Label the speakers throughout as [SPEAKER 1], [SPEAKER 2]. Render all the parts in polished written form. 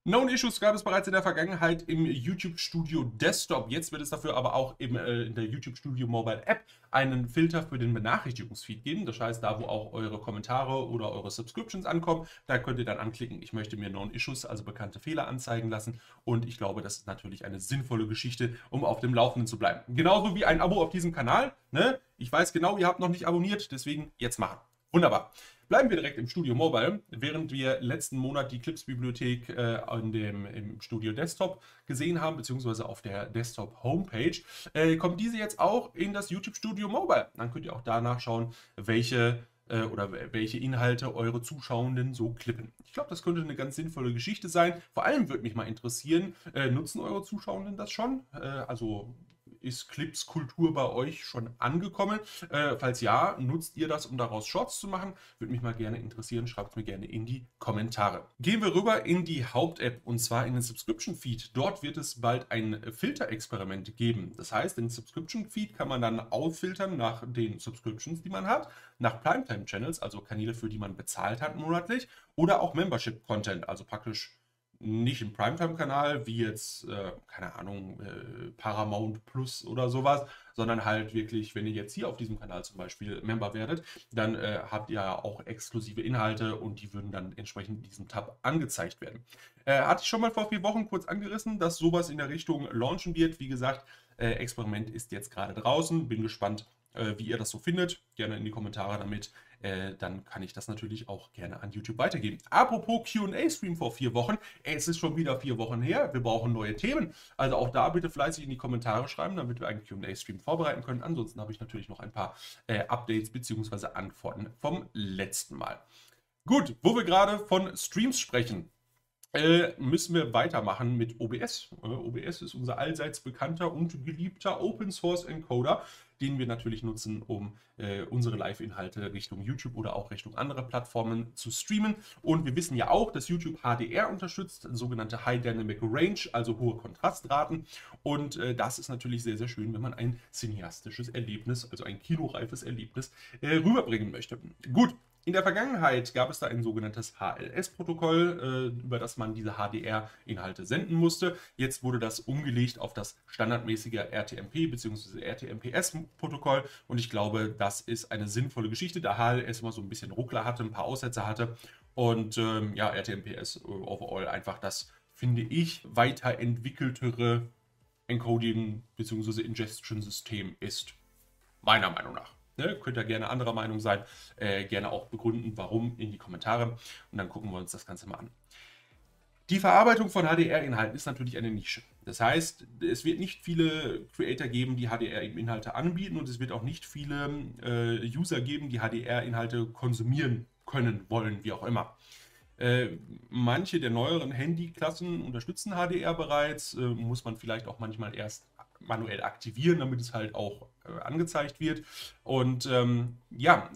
[SPEAKER 1] Known Issues gab es bereits in der Vergangenheit im YouTube Studio Desktop. Jetzt wird es dafür aber auch in der YouTube Studio Mobile App einen Filter für den Benachrichtigungsfeed geben. Das heißt, da wo auch eure Kommentare oder eure Subscriptions ankommen, da könnt ihr dann anklicken, ich möchte mir Known Issues, also bekannte Fehler anzeigen lassen. Und ich glaube, das ist natürlich eine sinnvolle Geschichte, um auf dem Laufenden zu bleiben. Genauso wie ein Abo auf diesem Kanal. Ne? Ich weiß genau, ihr habt noch nicht abonniert, deswegen jetzt machen. Wunderbar. Bleiben wir direkt im Studio Mobile. Während wir letzten Monat die Clips-Bibliothek im Studio Desktop gesehen haben, beziehungsweise auf der Desktop-Homepage, kommt diese jetzt auch in das YouTube Studio Mobile. Dann könnt ihr auch da nachschauen, welche Inhalte eure Zuschauenden so klippen. Ich glaube, das könnte eine ganz sinnvolle Geschichte sein. Vor allem würde mich mal interessieren, nutzen eure Zuschauenden das schon? Also ist Clips-Kultur bei euch schon angekommen? Falls ja, nutzt ihr das, um daraus Shorts zu machen? Würde mich mal gerne interessieren. Schreibt es mir gerne in die Kommentare. Gehen wir rüber in die Haupt-App und zwar in den Subscription-Feed. Dort wird es bald ein Filterexperiment geben. Das heißt, den Subscription-Feed kann man dann ausfiltern nach den Subscriptions, die man hat, nach Primetime-Channels, also Kanäle, für die man bezahlt hat monatlich, oder auch Membership-Content, also praktisch nicht im Primetime-Kanal, wie jetzt, keine Ahnung, Paramount Plus oder sowas, sondern halt wirklich, wenn ihr jetzt hier auf diesem Kanal zum Beispiel Member werdet, dann habt ihr auch exklusive Inhalte und die würden dann entsprechend in diesem Tab angezeigt werden. Hatte ich schon mal vor 4 Wochen kurz angerissen, dass sowas in der Richtung launchen wird. Wie gesagt, Experiment ist jetzt gerade draußen. Bin gespannt, wie ihr das so findet. Gerne in die Kommentare damit. Dann kann ich das natürlich auch gerne an YouTube weitergeben. Apropos Q&A-Stream vor 4 Wochen. Es ist schon wieder 4 Wochen her. Wir brauchen neue Themen. Also auch da bitte fleißig in die Kommentare schreiben, damit wir einen Q&A-Stream vorbereiten können. Ansonsten habe ich natürlich noch ein paar Updates bzw. Antworten vom letzten Mal. Gut, wo wir gerade von Streams sprechen, müssen wir weitermachen mit OBS. OBS ist unser allseits bekannter und geliebter Open Source Encoder, den wir natürlich nutzen, um unsere Live-Inhalte Richtung YouTube oder auch Richtung andere Plattformen zu streamen. Und wir wissen ja auch, dass YouTube HDR unterstützt, sogenannte High Dynamic Range, also hohe Kontrastraten. Und das ist natürlich sehr, sehr schön, wenn man ein cineastisches Erlebnis, also ein kinoreifes Erlebnis, rüberbringen möchte. Gut. In der Vergangenheit gab es da ein sogenanntes HLS-Protokoll, über das man diese HDR-Inhalte senden musste. Jetzt wurde das umgelegt auf das standardmäßige RTMP bzw. RTMPS-Protokoll und ich glaube, das ist eine sinnvolle Geschichte, da HLS immer so ein bisschen Ruckler hatte, ein paar Aussätze hatte und ja, RTMPS overall einfach das, finde ich, weiterentwickeltere Encoding bzw. Ingestion-System ist. Meiner Meinung nach. Ne? Könnt ihr gerne anderer Meinung sein, gerne auch begründen, warum in die Kommentare und dann gucken wir uns das Ganze mal an. Die Verarbeitung von HDR-Inhalten ist natürlich eine Nische. Das heißt, es wird nicht viele Creator geben, die HDR-Inhalte anbieten und es wird auch nicht viele User geben, die HDR-Inhalte konsumieren können, wollen, wie auch immer. Manche der neueren Handyklassen unterstützen HDR bereits, muss man vielleicht auch manchmal erst manuell aktivieren, damit es halt auch angezeigt wird. Und ja,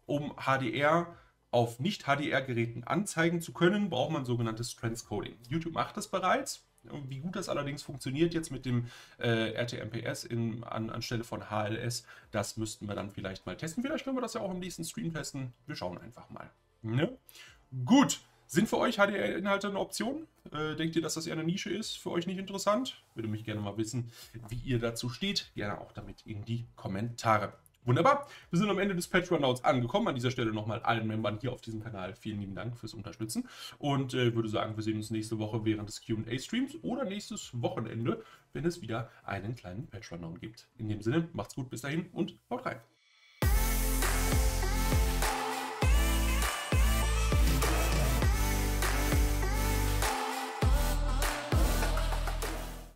[SPEAKER 1] um HDR auf Nicht-HDR-Geräten anzeigen zu können, braucht man sogenanntes Transcoding. YouTube macht das bereits. Wie gut das allerdings funktioniert jetzt mit dem RTMPS anstelle von HLS, das müssten wir dann vielleicht mal testen. Vielleicht können wir das ja auch im nächsten Stream testen. Wir schauen einfach mal. Ne? Gut. Sind für euch HDR-Inhalte eine Option? Denkt ihr, dass das eher eine Nische ist? Für euch nicht interessant? Würde mich gerne mal wissen, wie ihr dazu steht. Gerne auch damit in die Kommentare. Wunderbar. Wir sind am Ende des Patch-Runouts angekommen. An dieser Stelle nochmal allen Membern hier auf diesem Kanal vielen lieben Dank fürs Unterstützen. Und würde sagen, wir sehen uns nächste Woche während des Q&A-Streams oder nächstes Wochenende, wenn es wieder einen kleinen Patch-Runout gibt. In dem Sinne, macht's gut, bis dahin und haut rein.